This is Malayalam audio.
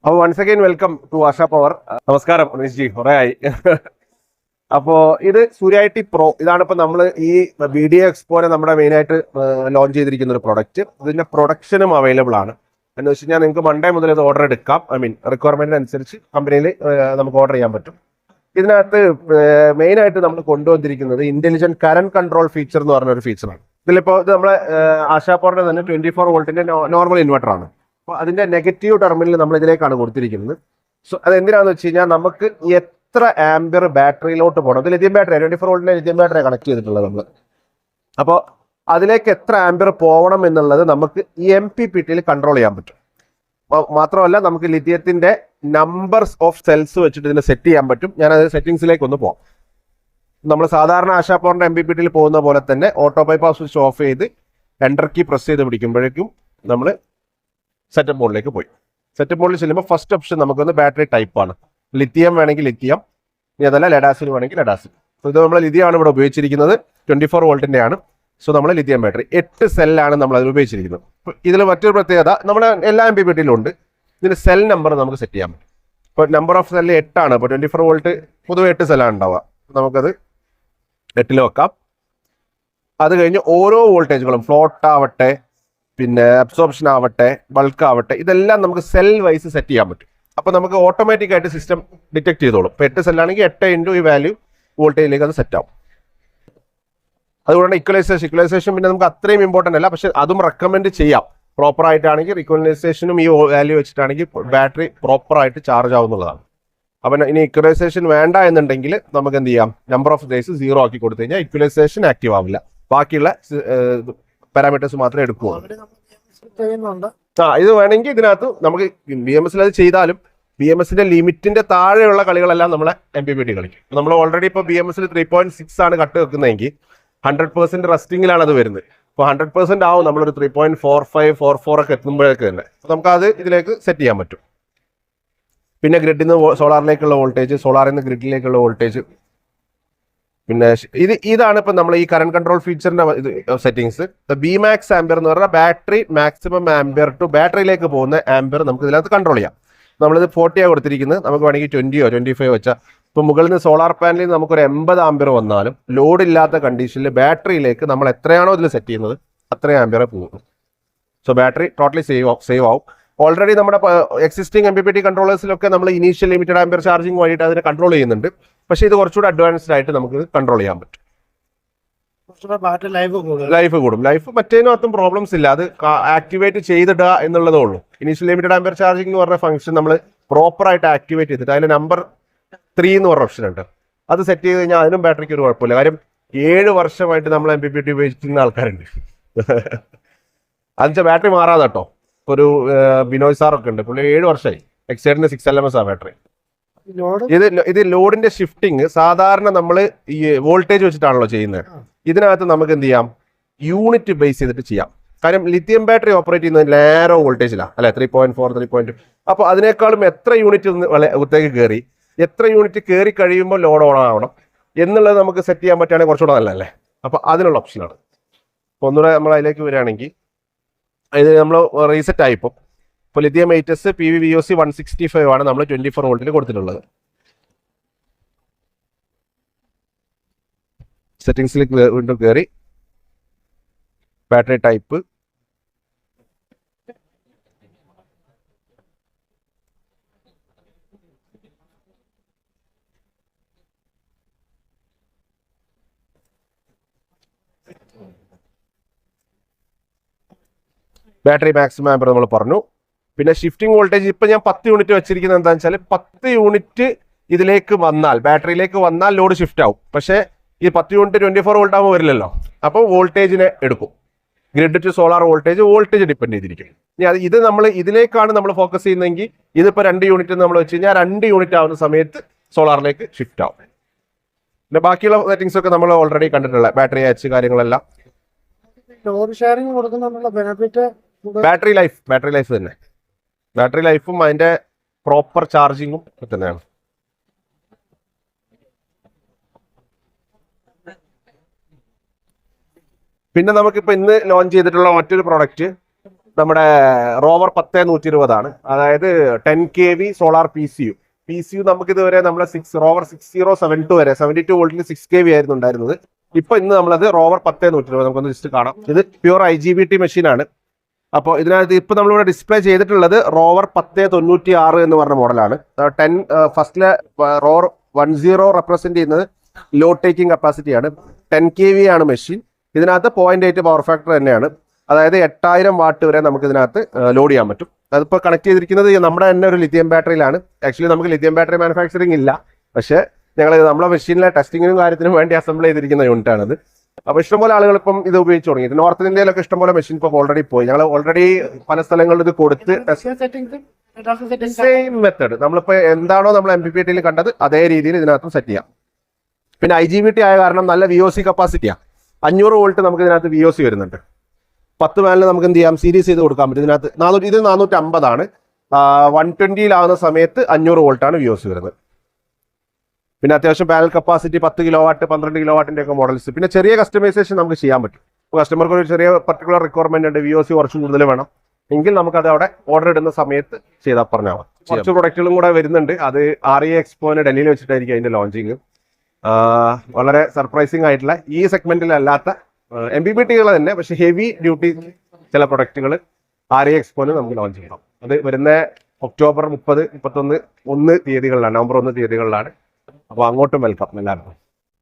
അപ്പോൾ once again welcome to Asha power. നമസ്കാരം റനീഷ് ജി, കുറേ ആയി. അപ്പോൾ ഇത് സൂര്യ ഐ ടി പ്രോ, ഇതാണ് ഇപ്പോൾ നമ്മൾ ഈ BDA എക്സ്പോനെ നമ്മുടെ മെയിനായിട്ട് ലോഞ്ച് ചെയ്തിരിക്കുന്ന ഒരു പ്രൊഡക്റ്റ്. ഇതിന്റെ പ്രൊഡക്ഷനും അവൈലബിൾ ആണ്. എന്ന് വെച്ച് കഴിഞ്ഞാൽ നിങ്ങൾക്ക് മൺഡേ മുതൽ ഇത് ഓർഡർ എടുക്കാം. റിക്വയർമെന്റിന് അനുസരിച്ച് കമ്പനിയിൽ നമുക്ക് ഓർഡർ ചെയ്യാൻ പറ്റും. ഇതിനകത്ത് മെയിനായിട്ട് നമ്മൾ കൊണ്ടുവന്നിരിക്കുന്നത് ഇന്റലിജന്റ് കറന്റ് കൺട്രോൾ ഫീച്ചർ എന്ന് പറഞ്ഞ ഒരു ഫീച്ചറാണ്. ഇതിലിപ്പോൾ ഇത് നമ്മളെ ആശാ പവറിന്റെ തന്നെ 24 വോൾട്ടിന്റെ നോർമൽ ഇൻവെർട്ടർ ആണ്. അപ്പോൾ അതിന്റെ നെഗറ്റീവ് ടെർമിനൽ നമ്മൾ ഇതിലേക്കാണ് കൊടുത്തിരിക്കുന്നത്. സോ അത് എന്തിനാന്ന് വെച്ച് കഴിഞ്ഞാൽ നമുക്ക് എത്ര ആംബിയർ ബാറ്ററിയിലോട്ട് പോകണം. ഇത് ലിഥിയം ബാറ്ററി 24 വോൾട്ടിന്റെ ലിഥിയം ബാറ്ററി കണക്ട് ചെയ്തിട്ടുള്ളത് നമ്മൾ. അപ്പോൾ അതിലേക്ക് എത്ര ആംബിയർ പോകണം എന്നുള്ളത് നമുക്ക് ഈ MPPT കൺട്രോൾ ചെയ്യാൻ പറ്റും. മാത്രമല്ല നമുക്ക് ലിഥിയത്തിന്റെ നമ്പേഴ്സ് ഓഫ് സെൽസ് വെച്ചിട്ട് ഇതിനെ സെറ്റ് ചെയ്യാൻ പറ്റും. ഞാനത് സെറ്റിംഗ്സിലേക്ക് ഒന്ന് പോകാം. നമ്മൾ സാധാരണ ആശാ പവറിന്റെ MPPT പോകുന്ന പോലെ തന്നെ ഓട്ടോ ബൈപ്പാസ് സ്വിച്ച് ഓഫ് ചെയ്ത് എൻ്റർ കീ പ്രസ് ചെയ്ത് പിടിക്കുമ്പോഴേക്കും നമ്മൾ സെറ്റപ്പ് മോഡിലേക്ക് പോയി. സെറ്റപ്പ് മോഡിൽ ചെല്ലുമ്പോൾ ഫസ്റ്റ് ഓപ്ഷൻ നമുക്കൊന്ന് ബാറ്ററി ടൈപ്പ് ആണ്. ലിഥിയം വേണമെങ്കിൽ ലിഥിയം, ഇനി അതല്ല ലെഡാസിൽ വേണമെങ്കിൽ ലെഡാസിൽ. സോ ഇത് നമ്മൾ ലിഥിയമാണ് ഇവിടെ ഉപയോഗിച്ചിരിക്കുന്നത്. 24 വോൾട്ടിന്റെ ആണ്. സോ നമ്മൾ ലിഥിയം ബാറ്ററി 8 സെല്ലാണ് നമ്മൾ അതിൽ ഉപയോഗിച്ചിരിക്കുന്നത്. ഇതിൽ മറ്റൊരു പ്രത്യേകത നമ്മുടെ എല്ലാ MPPT ഉണ്ട്. ഇതിന് സെൽ നമ്പർ നമുക്ക് സെറ്റ് ചെയ്യാൻ പറ്റും. ഇപ്പോൾ നമ്പർ ഓഫ് സെല്ല് 8 ആണ്. ഇപ്പോൾ 24 വോൾട്ട് പൊതുവെ 8 സെല്ലാണ് ഉണ്ടാവുക. നമുക്കത് 8 വെക്കാം. അത് കഴിഞ്ഞ് ഓരോ വോൾട്ടേജുകളും ഫ്ലോട്ട് ആവട്ടെ, പിന്നെ അബ്സോർപ്ഷൻ ആവട്ടെ, ബൾക്ക് ആവട്ടെ, ഇതെല്ലാം നമുക്ക് സെൽ വൈസ് സെറ്റ് ചെയ്യാൻ പറ്റും. അപ്പോൾ നമുക്ക് ഓട്ടോമാറ്റിക് ആയിട്ട് സിസ്റ്റം ഡിറ്റക്ട് ചെയ്തോളും. ഇപ്പോൾ 8 സെല്ലാണെങ്കിൽ 8 ഇൻറ്റു ഈ വാല്യൂ വോൾട്ടേജിലേക്ക് അത് സെറ്റ് ആവും. അതുകൊണ്ട് ഇക്വലൈസേഷൻ പിന്നെ നമുക്ക് അത്രയും ഇമ്പോർട്ടൻ്റ് അല്ല, പക്ഷെ അതും റെക്കമെൻഡ് ചെയ്യാം. പ്രോപ്പർ ആയിട്ടാണെങ്കിൽ ഇക്വലൈസേഷനും ഈ വാല്യൂ വെച്ചിട്ടാണെങ്കിൽ ബാറ്ററി പ്രോപ്പർ ആയിട്ട് ചാർജ് ആവുന്നതാണ്. അപ്പം ഇനി ഇക്വലൈസേഷൻ വേണ്ട എന്നുണ്ടെങ്കിൽ നമുക്ക് എന്ത് ചെയ്യാം, നമ്പർ ഓഫ് ഡേയ്സ് 0 ആക്കി കൊടുത്തു കഴിഞ്ഞാൽ ഇക്വലൈസേഷൻ ആക്റ്റീവ് ആവില്ല. ബാക്കിയുള്ള പാരാമീറ്റേഴ്സ് മാത്രമേ എടുക്കുകയുള്ളൂ. ഇത് വേണമെങ്കിൽ ഇതിനകത്ത് നമുക്ക് BMS അത് ചെയ്താലും BMSന്റെ ലിമിറ്റിന്റെ താഴെയുള്ള കളികളെല്ലാം നമ്മളെ MPPT കളിക്കും. നമ്മൾ ഓൾറെഡി ഇപ്പോൾ BMS 3.6 ആണ് കട്ട് വെക്കുന്നതെങ്കിൽ 100% റസ്റ്റിംഗിലാണ് അത് വരുന്നത്. ഇപ്പോൾ 100% ആവും നമ്മളൊരു 3.45 44 ഒക്കെ എത്തുമ്പോഴേക്ക് തന്നെ നമുക്ക് അത് ഇതിലേക്ക് സെറ്റ് ചെയ്യാൻ പറ്റും. പിന്നെ ഗ്രിഡിൽ നിന്ന് സോളാറിലേക്കുള്ള വോൾട്ടേജ്, സോളാറിൽ നിന്ന് ഗ്രിഡിലേക്കുള്ള വോൾട്ടേജ്, പിന്നെ ഇതാണ് ഇപ്പം നമ്മൾ ഈ കറന്റ് കൺട്രോൾ ഫീച്ചറിന്റെ സെറ്റിംഗ്സ്. BMax ആംബിയർ എന്ന് പറഞ്ഞാൽ ബാറ്ററി മാക്സിമം ആംബിയർ ടു ബാറ്ററിയിലേക്ക് പോകുന്ന ആംബിയർ നമുക്ക് ഇതിനകത്ത് കൺട്രോൾ ചെയ്യാം. നമ്മളിത് 40 കൊടുത്തിരിക്കുന്നത്. നമുക്ക് വേണമെങ്കിൽ 20 25 വെച്ചാൽ ഇപ്പോൾ മുകളിൽ നിന്ന് സോളാർ പാനലിൽ നമുക്കൊരു 80 ആംബിയർ വന്നാലും ലോഡ് ഇല്ലാത്ത കണ്ടീഷനിൽ ബാറ്ററിയിലേക്ക് നമ്മൾ എത്രയാണോ ഇതിൽ സെറ്റ് ചെയ്യുന്നത് അത്രയും ആംബിയർ പോകും. സോ ബാറ്ററി ടോട്ടലി സേവ് ആവും. ഓൾറെഡി നമ്മുടെ എക്സിസ്റ്റിംഗ് MPPT കൺട്രോളേഴ്സിലൊക്കെ നമ്മൾ ഇനീഷ്യൽ ലിമിറ്റഡ് ആംബിയർ ചാർജിങ് വഴിയിട്ട് അതിനെ കൺട്രോൾ ചെയ്യുന്നുണ്ട്. പക്ഷേ ഇത് കുറച്ചുകൂടി അഡ്വാൻസ്ഡ് ആയിട്ട് നമുക്ക് കൺട്രോൾ ചെയ്യാൻ പറ്റും. ലൈഫ് കൂടും. ലൈഫ് മറ്റേതിനകത്തും പ്രോബ്ലംസ് ഇല്ല. അത് ആക്ടിവേറ്റ് ചെയ്തിടുക എന്നുള്ളതേ ഉള്ളൂ. ഇനീഷ്യൽ ലിമിറ്റഡ് ആംബിയർ ചാർജിങ് എന്ന് പറഞ്ഞ ഫംഗ്ഷൻ നമ്മൾ പ്രോപ്പർ ആയിട്ട് ആക്ടിവേറ്റ് ചെയ്തിട്ട് അതിൽ നമ്പർ 3 എന്ന് പറഞ്ഞ ഓപ്ഷൻ ഉണ്ട്. അത് സെറ്റ് ചെയ്ത് കഴിഞ്ഞാൽ അതിനും ബാറ്ററിക്ക് ഒരു കുഴപ്പമില്ല. കാര്യം 7 വർഷമായിട്ട് നമ്മൾ MPPT ഉപയോഗിക്കുന്ന ആൾക്കാരുണ്ട്. അതെന്നുവെച്ചാൽ ബാറ്ററി മാറാതെ കേട്ടോ. ഒരു ബിനോയ് സാറൊക്കെ ഉണ്ട്, പുള്ളി 7 വർഷമായി. എക്സൈഡിന്റെ 6 LMS ആ ബാറ്ററി. ഇത് ലോഡിന്റെ ഷിഫ്റ്റിംഗ് സാധാരണ നമ്മൾ ഈ വോൾട്ടേജ് വെച്ചിട്ടാണല്ലോ ചെയ്യുന്നത്. ഇതിനകത്ത് നമുക്ക് എന്ത് ചെയ്യാം, യൂണിറ്റ് ബേസ് ചെയ്തിട്ട് ചെയ്യാം. കാര്യം ലിഥിയം ബാറ്ററി ഓപ്പറേറ്റ് ചെയ്യുന്നത് നാരോ വോൾട്ടേജിലാണ് അല്ലെ, 3.4 3.2. അപ്പോൾ അതിനേക്കാളും എത്ര യൂണിറ്റ് ഉത്തേക്ക് കയറി, എത്ര യൂണിറ്റ് കയറി കഴിയുമ്പോൾ ലോഡ് ഓൺ ആവണം എന്നുള്ളത് നമുക്ക് സെറ്റ് ചെയ്യാൻ പറ്റുകയാണെങ്കിൽ കുറച്ചുകൂടെ നല്ലതല്ലേ. അപ്പോൾ അതിനുള്ള ഓപ്ഷനാണ്. അപ്പോൾ ഒന്നുകൂടെ നമ്മൾ അതിലേക്ക് വരികയാണെങ്കിൽ ഇത് നമ്മൾ റീസെറ്റ് ആയിപ്പോൾ ലിഥിയം 8S PVVOC 165 ആണ് നമ്മൾ 24 വോൾട്ടിൽ കൊടുത്തിട്ടുള്ളത്. സെറ്റിംഗ്സിലേക്ക് വീണ്ടും കയറി battery type, battery maximum ampere നമ്മൾ പറഞ്ഞു. പിന്നെ ഷിഫ്റ്റിംഗ് വോൾട്ടേജ് ഇപ്പം ഞാൻ 10 യൂണിറ്റ് വെച്ചിരിക്കുന്നത് എന്താണെന്ന് വെച്ചാൽ 10 യൂണിറ്റ് ഇതിലേക്ക് വന്നാൽ ബാറ്ററിയിലേക്ക് വന്നാൽ ലോഡ് ഷിഫ്റ്റ് ആവും. പക്ഷേ ഈ 10 യൂണിറ്റ് 24 വോൾട്ട് ആകുമ്പോൾ വരില്ലല്ലോ. അപ്പോൾ വോൾട്ടേജിനെ എടുക്കും. Grid to solar voltage depend ചെയ്തിരിക്കും. ഇനി ഇത് നമ്മൾ ഇതിലേക്കാണ് നമ്മൾ ഫോക്കസ് ചെയ്യുന്നതെങ്കിൽ ഇതിപ്പോൾ 2 യൂണിറ്റ് നമ്മൾ വെച്ച് കഴിഞ്ഞാൽ 2 യൂണിറ്റ് ആവുന്ന സമയത്ത് സോളാറിലേക്ക് ഷിഫ്റ്റ് ആവും. പിന്നെ ബാക്കിയുള്ള സെറ്റിംഗ്സ് ഒക്കെ നമ്മൾ ഓൾറെഡി കണ്ടിട്ടുള്ള ബാറ്ററി അയച്ച് കാര്യങ്ങളെല്ലാം. ലോഡ് ഷെയറിംഗ് കൊടുക്കുന്നുള്ള ബെനിഫിറ്റ് ബാറ്ററി ലൈഫ് തന്നെ. ബാറ്ററി ലൈഫും അതിന്റെ പ്രോപ്പർ ചാർജിങ്ങും തന്നെയാണ്. പിന്നെ നമുക്കിപ്പോൾ ഇന്ന് ലോഞ്ച് ചെയ്തിട്ടുള്ള മറ്റൊരു പ്രോഡക്റ്റ് നമ്മുടെ റോവർ 10120 അതായത് 10 kV സോളാർ PCU നമുക്ക് ഇതുവരെ നമ്മുടെ റോവർ 6072 വരെ 72 വോൾട്ടിൽ 6 kV ആയിരുന്നു ഉണ്ടായിരുന്നത്. ഇന്ന് നമ്മളത് റോവർ 10120 നമുക്കൊന്ന് ജസ്റ്റ് കാണാം. ഇത് പ്യൂർ IGBT മെഷീനാണ്. അപ്പോൾ ഇതിനകത്ത് ഇപ്പൊ നമ്മളിവിടെ ഡിസ്പ്ലേ ചെയ്തിട്ടുള്ളത് റോവർ 1096 എന്ന് പറഞ്ഞ മോഡലാണ്. ഫസ്റ്റിലെ റോവർ 10 റെപ്രസെന്റ് ചെയ്യുന്നത് ലോ ടേക്കിംഗ് കപ്പാസിറ്റിയാണ്. 10 kV ആണ് മെഷീൻ. ഇതിനകത്ത് 0.8 പവർ ഫാക്ടർ തന്നെയാണ്. അതായത് 8000 വാട്ട് വരെ നമുക്ക് ഇതിനകത്ത് ലോഡ് ചെയ്യാൻ പറ്റും. അതിപ്പോൾ കണക്ട് ചെയ്തിരിക്കുന്നത് നമ്മുടെ തന്നെ ഒരു ലിഥിയം ബാറ്ററിയിലാണ്. ആക്ച്വലി നമുക്ക് ലിഥിയം ബാറ്ററി മാനുഫാക്ചറിങ് ഇല്ല, പക്ഷേ ഞങ്ങൾ നമ്മുടെ മെഷീനിലെ ടെസ്റ്റിങ്ങിനും കാര്യത്തിനും വേണ്ടി അസംബിൾ ചെയ്തിരിക്കുന്ന യൂണിറ്റ് ആണിത്. അപ്പോൾ ഇഷ്ടംപോലെ ആളുകൾ ഇപ്പം ഇത് ഉപയോഗിച്ച് തുടങ്ങി. നോർത്ത് ഇന്ത്യയിലൊക്കെ ഇഷ്ടംപോലെ മെഷീൻ ഇപ്പോൾ ഓൾറെഡി പോയി. ഞങ്ങൾ ഓൾറെഡി പല സ്ഥലങ്ങളിൽ ഇത് കൊടുത്ത് സെയിം മെത്തേഡ് നമ്മളിപ്പോൾ എന്താണോ നമ്മൾ MPPT കണ്ടത് അതേ രീതിയിൽ ഇതിനകത്തും സെറ്റ് ചെയ്യാം. പിന്നെ IGBT ആയ കാരണം നല്ല VOC കപ്പാസിറ്റിയാണ്. 500 വോൾട്ട് നമുക്ക് ഇതിനകത്ത് VOC വരുന്നുണ്ട്. 10 പാനൽ നമുക്ക് എന്ത് ചെയ്യാം, സീരീസ് ചെയ്ത് കൊടുക്കാൻ പറ്റും. ഇതിനകത്ത് 450 ആണ്. 120 സമയത്ത് 500 വോൾട്ടാണ് VOC വരുന്നത്. പിന്നെ അത്യാവശ്യം പാനൽ കപ്പാസിറ്റി 10 കിലോവാട്ട് 12 കിലോവാട്ടിന്റെ ഒക്കെ മോഡൽസ്. പിന്നെ ചെറിയ കസ്റ്റമൈസേഷൻ നമുക്ക് ചെയ്യാൻ പറ്റും. കസ്റ്റമർക്ക് ഒരു ചെറിയ പർട്ടിക്കുലർ റിക്വയർമെന്റ് ഉണ്ട്, VOC കുറച്ചും കൂടുതൽ വേണം എങ്കിൽ നമുക്കത് അവിടെ ഓർഡർ ഇടുന്ന സമയത്ത് ചെയ്താൽ പറഞ്ഞാൽ മതി. കുറച്ച് പ്രൊഡക്റ്റുകളും കൂടെ വരുന്നുണ്ട്. അത് RE എക്സ്പോന് ഡൽഹിയിൽ വെച്ചിട്ടായിരിക്കും അതിന്റെ ലോഞ്ചിങ്. വളരെ സർപ്രൈസിങ് ആയിട്ടുള്ള ഈ സെഗ്മെന്റിലല്ലാത്ത MPPTകൾ തന്നെ, പക്ഷെ ഹെവി ഡ്യൂട്ടി ചില പ്രൊഡക്റ്റുകൾ RE എക്സ്പോന് നമുക്ക് ലോഞ്ച് ചെയ്യണം. അത് വരുന്ന ഒക്ടോബർ 30, 31 തീയതികളിലാണ്, നവംബർ 1 തീയതികളിലാണ്. അപ്പോൾ അങ്ങോട്ടും വെൽക്കം എല്ലാവർക്കും.